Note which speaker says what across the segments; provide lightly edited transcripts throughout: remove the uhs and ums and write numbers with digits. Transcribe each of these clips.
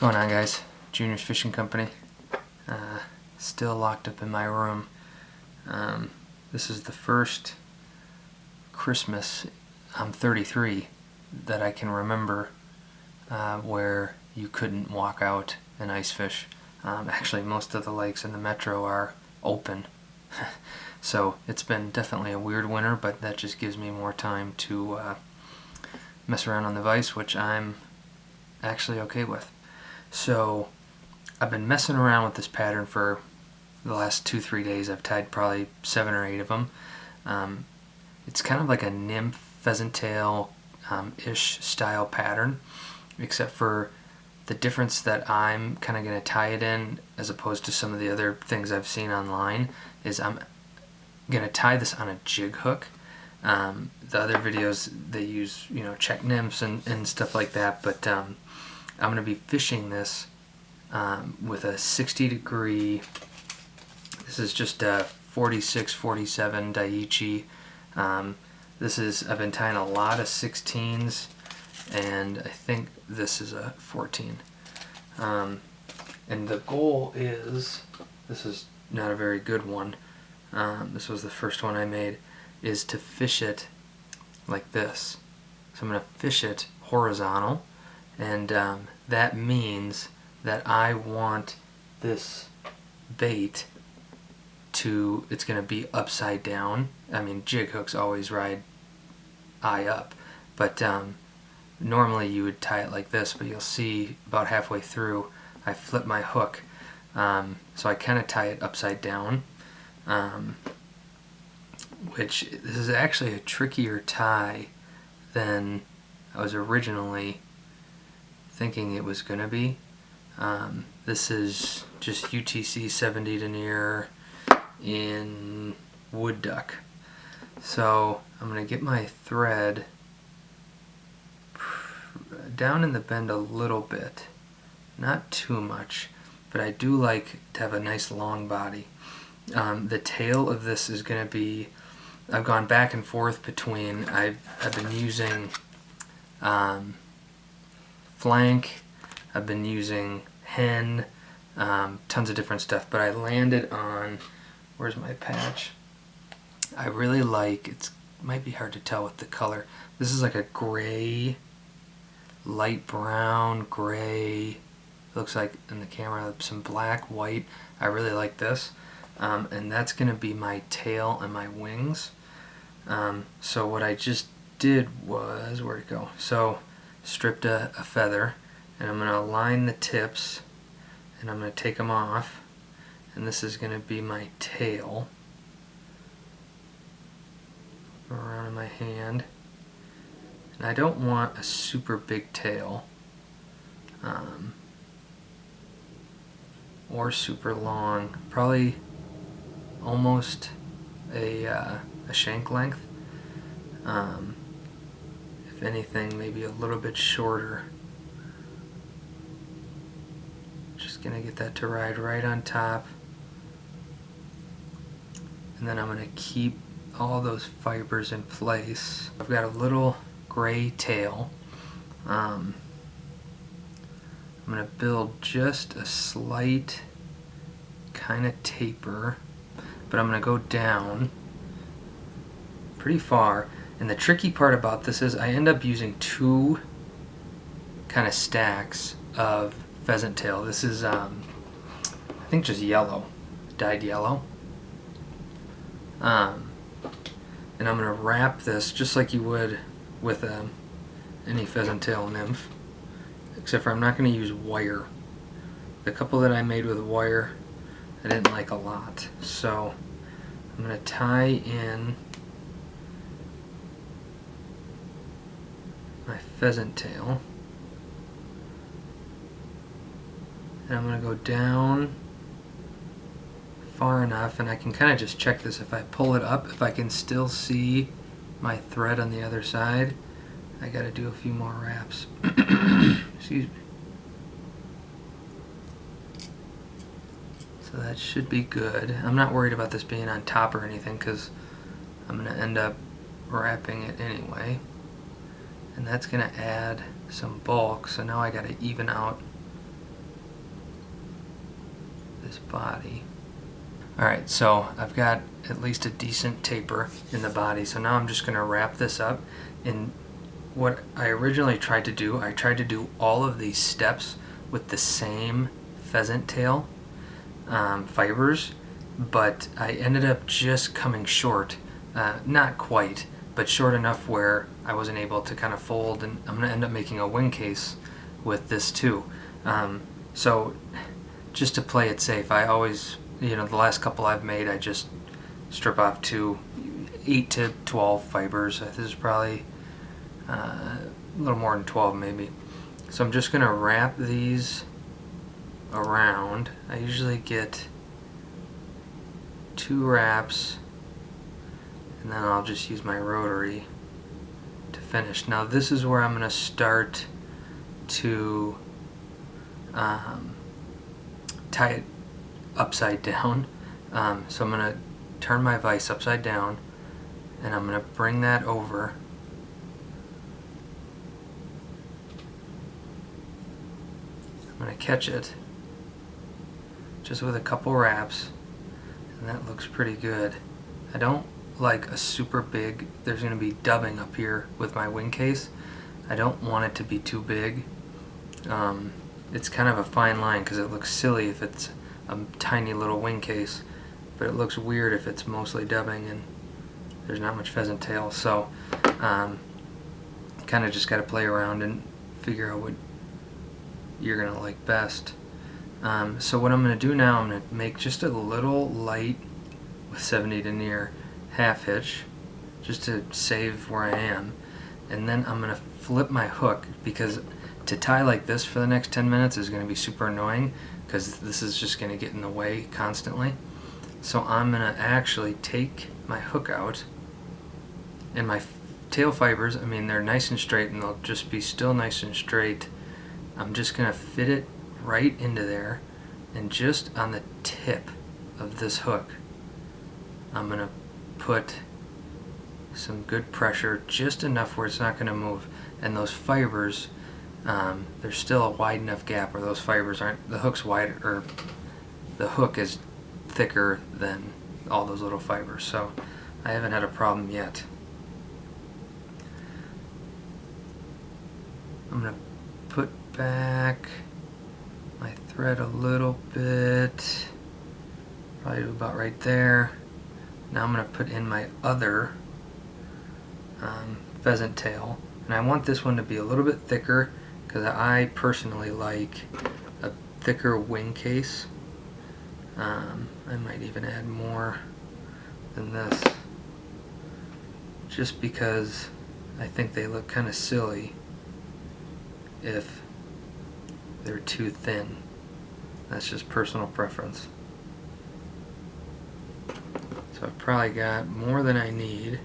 Speaker 1: What's going on, guys? Junior's Fishing Company. Still locked up in my room. This is the first Christmas, I'm 33, that I can remember where you couldn't walk out and ice fish. Actually, most of the lakes in the metro are open. So it's been definitely a weird winter, but that just gives me more time to mess around on the vise, which I'm actually okay with. So I've been messing around with this pattern for the last 2-3 days. I've tied probably 7 or 8 of them. It's kind of like a nymph pheasant tail ish style pattern, except for the difference that I'm kind of going to tie it in, as opposed to some of the other things I've seen online, is I'm going to tie this on a jig hook. The other videos, they use, check nymphs and stuff like that, but I'm going to be fishing this with a 60-degree, this is just a 46-47 Daichii. I've been tying a lot of 16s, and I think this is a 14. And the goal is, this is not a very good one, this was the first one I made, is to fish it like this. So I'm going to fish it horizontal, and that means that I want this bait to, it's going to be upside down. I mean, jig hooks always ride eye up, but normally you would tie it like this, but you'll see about halfway through I flip my hook, so I kind of tie it upside down, which this is actually a trickier tie than I was originally thinking it was going to be. This is just UTC 70 Denier in wood duck. So I'm going to get my thread down in the bend a little bit, not too much, but I do like to have a nice long body. The tail of this is going to be, I've gone back and forth between, I've been using flank, I've been using hen, tons of different stuff, but I landed on, where's my patch? I really like, it might be hard to tell with the color, this is like a gray, light brown, gray, looks like in the camera some black, white. I really like this, and that's going to be my tail and my wings. So what I just did was, where'd it go? So stripped a feather, and I'm going to align the tips, and I'm going to take them off, and this is going to be my tail around in my hand. And I don't want a super big tail or super long, probably almost a shank length. If anything, maybe a little bit shorter. Just gonna get that to ride right on top, and then I'm gonna keep all those fibers in place. I've got a little gray tail. I'm gonna build just a slight kind of taper, but I'm gonna go down pretty far. And the tricky part about this is I end up using 2 kind of stacks of pheasant tail. This is I think just yellow, dyed yellow, and I'm gonna wrap this just like you would with any pheasant tail nymph, except for I'm not gonna use wire. The couple that I made with wire I didn't like a lot, so I'm gonna tie in my pheasant tail, and I'm going to go down far enough, and I can kind of just check this. If I pull it up, if I can still see my thread on the other side, I got to do a few more wraps. Excuse me. So that should be good. I'm not worried about this being on top or anything, because I'm going to end up wrapping it anyway. And that's going to add some bulk, so now I got to even out this body. Alright, so I've got at least a decent taper in the body, so now I'm just going to wrap this up. And what I originally tried to do, I tried to do all of these steps with the same pheasant tail fibers, but I ended up just coming short, not quite, but short enough where I wasn't able to kind of fold, and I'm going to end up making a wing case with this too. So just to play it safe, I always, the last couple I've made, I just strip off 8 to 12 fibers. This is probably a little more than 12 maybe. So I'm just going to wrap these around. I usually get 2 wraps, and then I'll just use my rotary to finish. Now this is where I'm going to start to tie it upside down. So I'm going to turn my vise upside down, and I'm going to bring that over. I'm going to catch it just with a couple wraps, and that looks pretty good. I don't like a super big, there's going to be dubbing up here with my wing case. I don't want it to be too big. It's kind of a fine line because it looks silly if it's a tiny little wing case, but it looks weird if it's mostly dubbing and there's not much pheasant tail. So kind of just got to play around and figure out what you're going to like best. So what I'm going to do now, I'm going to make just a little light with 70 Denier half hitch just to save where I am, and then I'm going to flip my hook, because to tie like this for the next 10 minutes is going to be super annoying because this is just going to get in the way constantly. So I'm going to actually take my hook out, and my tail fibers, I mean, they're nice and straight and they'll just be still nice and straight. I'm just going to fit it right into there, and just on the tip of this hook I'm going to put some good pressure, just enough where it's not going to move. And those fibers, there's still a wide enough gap where those fibers aren't, the hook's wider, or the hook is thicker than all those little fibers, so I haven't had a problem yet. I'm going to put back my thread a little bit, probably about right there. Now I'm going to put in my other pheasant tail, and I want this one to be a little bit thicker because I personally like a thicker wing case. I might even add more than this, just because I think they look kind of silly if they're too thin. That's just personal preference. So I've probably got more than I need.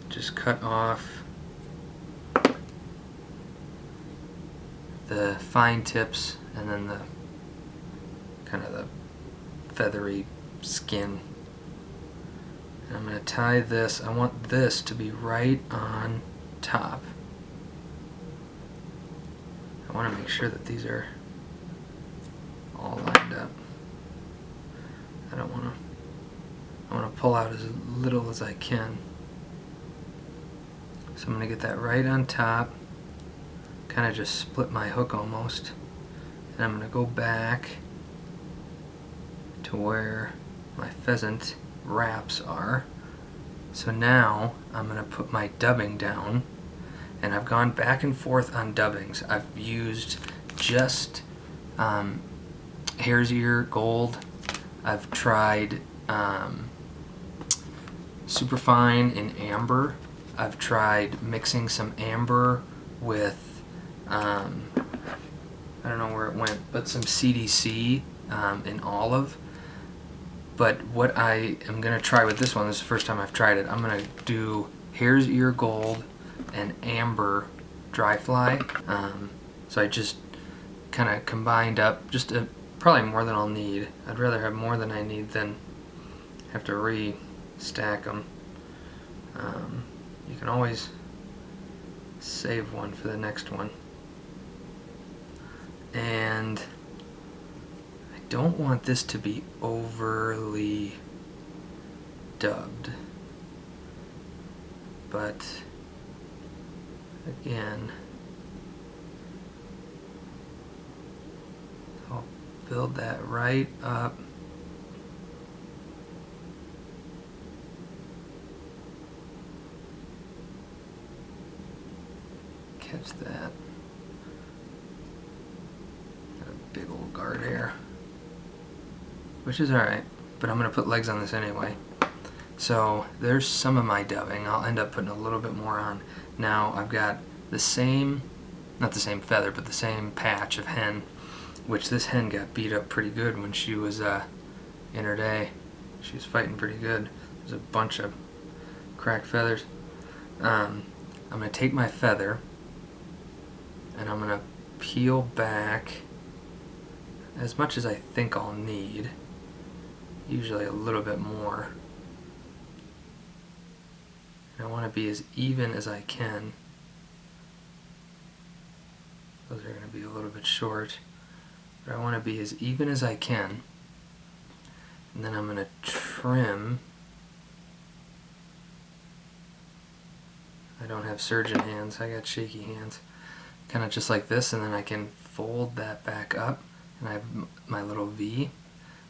Speaker 1: Just cut off the fine tips and then the kind of the feathery skin. And I'm going to tie this. I want this to be right on top. I want to make sure that these are all lined up. I don't want to. I want to pull out as little as I can. So I'm going to get that right on top. Kind of just split my hook almost. And I'm going to go back to where my pheasant wraps are. So now I'm going to put my dubbing down, and I've gone back and forth on dubbings. I've used just hare's ear gold. I've tried superfine in amber. I've tried mixing some amber with I don't know where it went, but some CDC in olive. But what I am going to try with this one, this is the first time I've tried it, I'm going to do hare's ear gold and amber dry fly. So I just kind of combined up, just probably more than I'll need. I'd rather have more than I need than have to re-stack them. You can always save one for the next one. And don't want this to be overly dubbed, but again, I'll build that right up. Catch that. Got a big old guard hair, which is alright, but I'm going to put legs on this anyway. So there's some of my dubbing. I'll end up putting a little bit more on. Now I've got the same, not the same feather, but the same patch of hen, which this hen got beat up pretty good when she was in her day. She was fighting pretty good. There's a bunch of cracked feathers. I'm going to take my feather and I'm going to peel back as much as I think I'll need, usually a little bit more. And I want to be as even as I can. Those are going to be a little bit short, but I want to be as even as I can. And then I'm going to trim. I don't have surgeon hands, I got shaky hands. Kind of just like this, and then I can fold that back up, and I have my little V.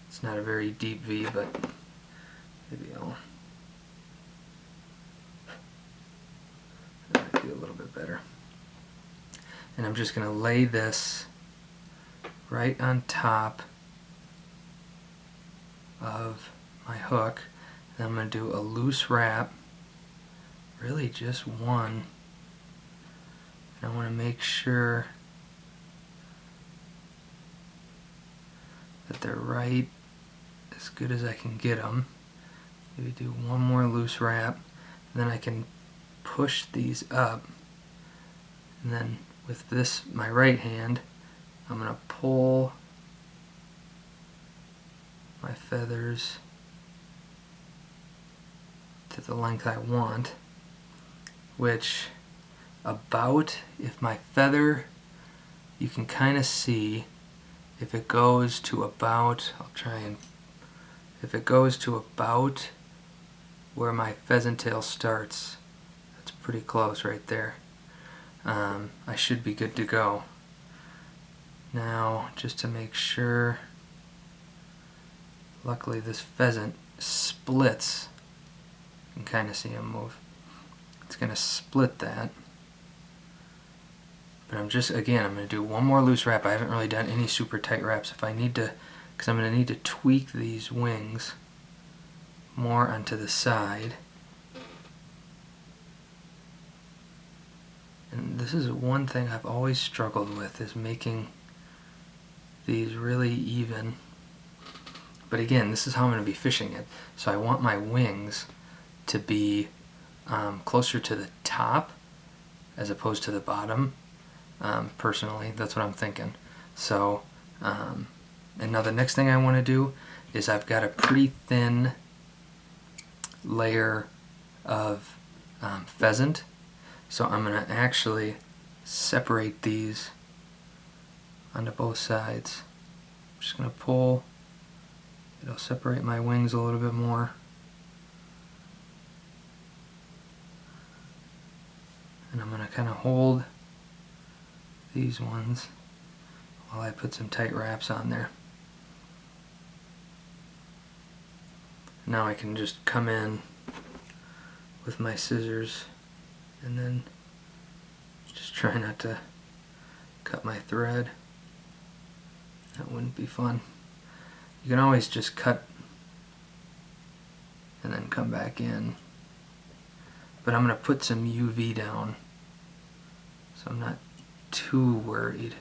Speaker 1: It's not a very deep V, but maybe I'll that might be a little bit better. And I'm just going to lay this right on top of my hook. Then I'm going to do a loose wrap, really just one. And I want to make sure that they're right as good as I can get them. Maybe do one more loose wrap, and then I can push these up, and then with this, my right hand, I'm going to pull my feathers to the length I want, which about, if my feather, you can kind of see if it goes to about, I'll try and, if it goes to about where my pheasant tail starts, that's pretty close right there. I should be good to go. Now, just to make sure, luckily this pheasant splits. You can kind of see him move. It's going to split that. But I'm just, again, I'm going to do one more loose wrap. I haven't really done any super tight wraps. If I need to, because I'm going to need to tweak these wings more onto the side. And this is one thing I've always struggled with, is making these really even. But again, this is how I'm going to be fishing it. So I want my wings to be closer to the top as opposed to the bottom. Personally, that's what I'm thinking. So, and now the next thing I want to do is I've got a pretty thin layer of pheasant. So I'm going to actually separate these onto both sides. I'm just going to pull. It'll separate my wings a little bit more. And I'm going to kind of hold these ones while I put some tight wraps on there. Now I can just come in with my scissors and then just try not to cut my thread. That wouldn't be fun. You can always just cut and then come back in. But I'm going to put some UV down so I'm not too worried.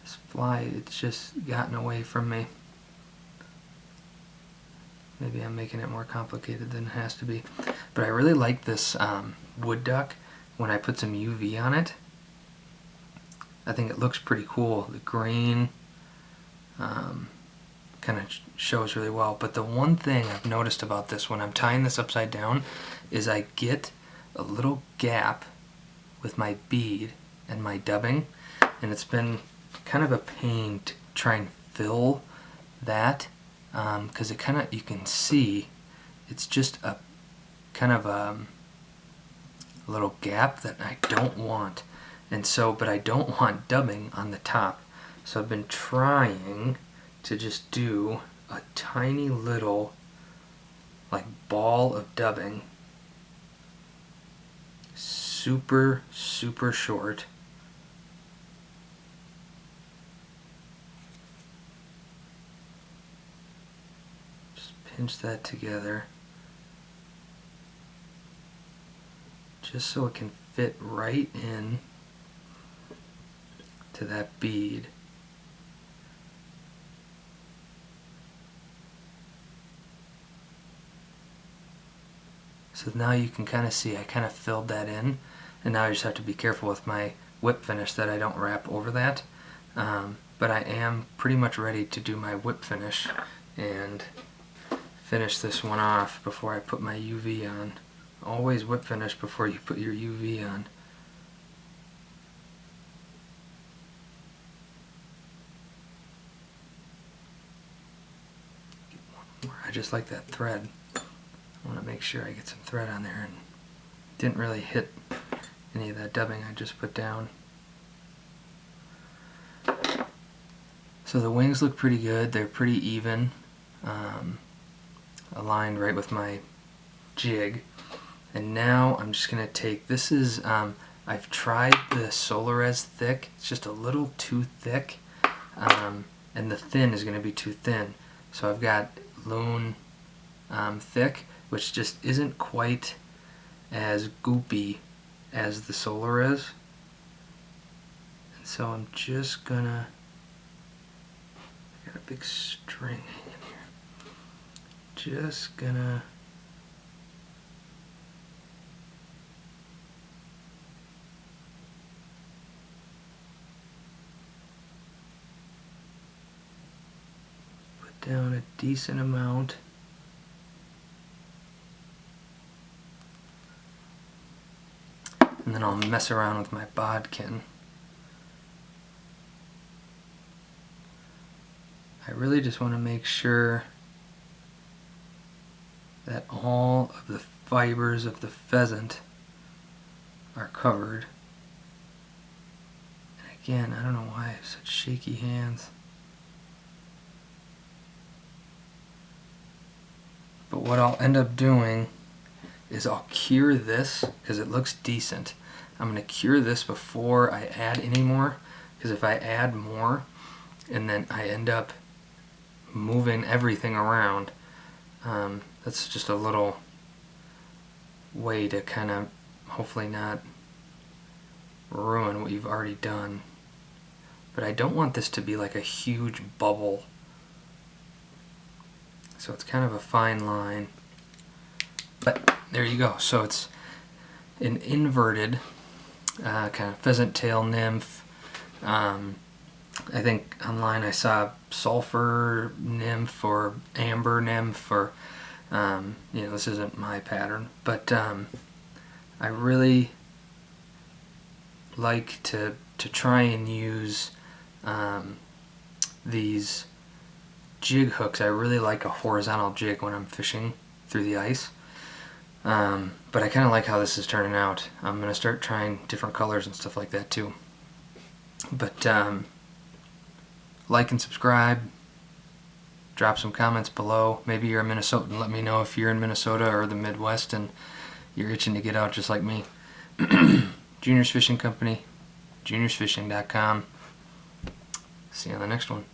Speaker 1: This fly, it's just gotten away from me. Maybe I'm making it more complicated than it has to be. But I really like this wood duck when I put some UV on it. I think it looks pretty cool. The green kind of shows really well. But the one thing I've noticed about this when I'm tying this upside down is I get a little gap with my bead and my dubbing, and it's been kind of a pain to try and fill that, because it kind of, you can see it's just a kind of a little gap that I don't want. And so, but I don't want dubbing on the top. So I've been trying to just do a tiny little like ball of dubbing, super short. Just pinch that together just so it can fit right in to that bead. So now you can kind of see I kind of filled that in, and now I just have to be careful with my whip finish that I don't wrap over that. But I am pretty much ready to do my whip finish and finish this one off before I put my UV on. Always whip finish before you put your UV on. I just like that thread. I want to make sure I get some thread on there, and didn't really hit any of that dubbing I just put down. So the wings look pretty good. They're pretty even, aligned right with my jig. And now I'm just going to take, this is, I've tried the Solares thick. It's just a little too thick, and the thin is going to be too thin. So I've got Loon thick, which just isn't quite as goopy as the Solares. And so I'm just gonna, I got a big string hanging here. Just gonna put down a decent amount. And then I'll mess around with my bodkin. I really just want to make sure that all of the fibers of the pheasant are covered. And again, I don't know why I have such shaky hands. But what I'll end up doing is I'll cure this because it looks decent. I'm going to cure this before I add any more, because if I add more and then I end up moving everything around, that's just a little way to kind of hopefully not ruin what you've already done. But I don't want this to be like a huge bubble, so it's kind of a fine line. But there you go. So it's an inverted kind of pheasant tail nymph. I think online I saw sulfur nymph or amber nymph, or you know, this isn't my pattern, but I really like to try and use these jig hooks. I really like a horizontal jig when I'm fishing through the ice. But I kind of like how this is turning out. I'm going to start trying different colors and stuff like that too. But like and subscribe. Drop some comments below. Maybe you're a Minnesotan. Let me know if you're in Minnesota or the Midwest and you're itching to get out just like me. Junior's Fishing Company, juniorsfishing.com. See you on the next one.